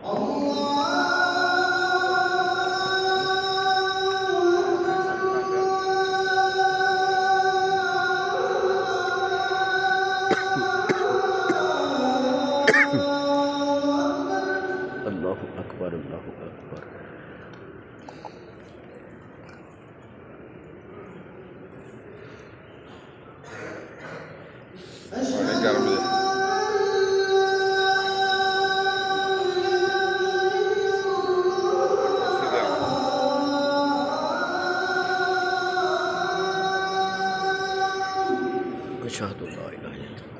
अल्लाहु अकबर, अल्लाहु अकबर। अशहदु अल्ला इलाहा इल्लल्लाह।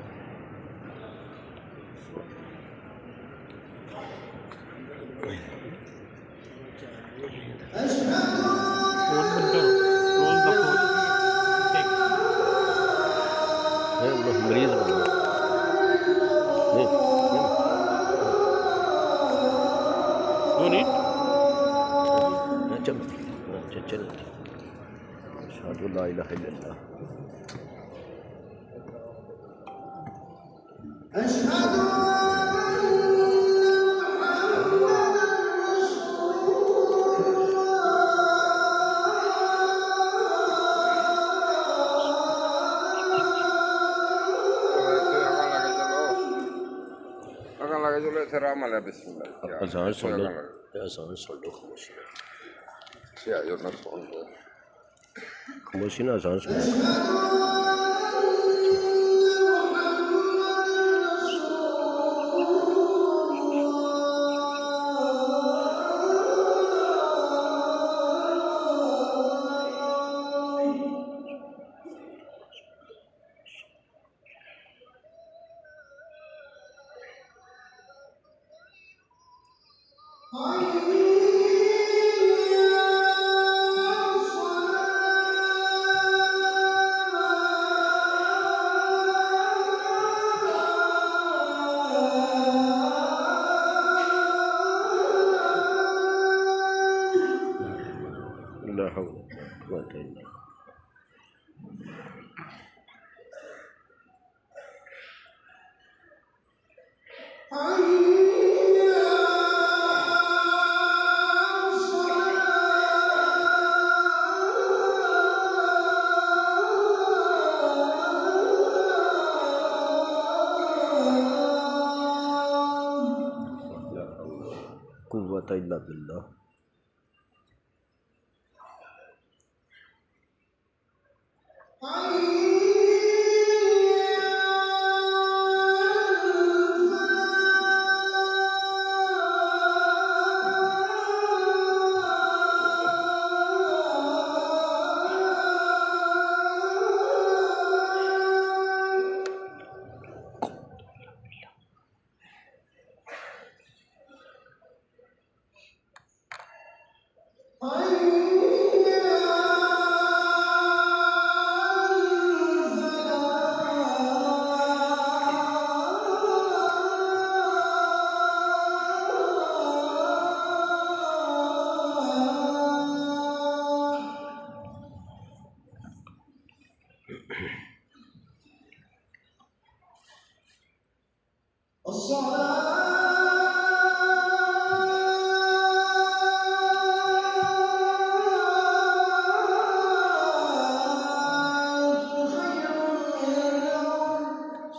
मरीज चलो अशहदु अल्ला इलाहा इल्लल्लाह। अज़ान सुन लो, अज़ान सुन लो, खामोशी ना, अज़ान सुन लो। ला हौला वला कुव्वता इल्ला बिल्लाह। कुव्वता इल्ला बिल्लाह।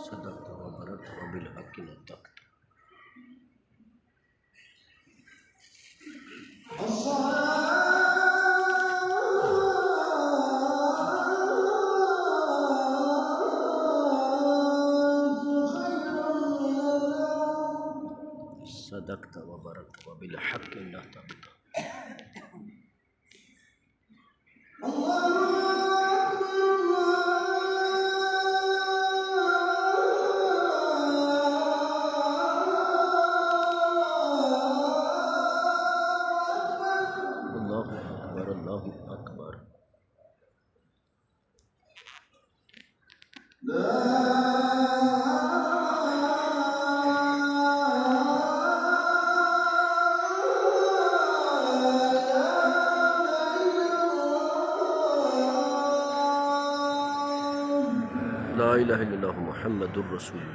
सदक़त व बररत व बिल हक़्क़ि नतक़त। सदक़त व बररत व बिल हक़्क़ि नतक़त। अल्लाहु अकबर, अल्लाहु अकबर। ला इलाहा इल्लल्लाहु मुहम्मदुर रसूलुल्लाह।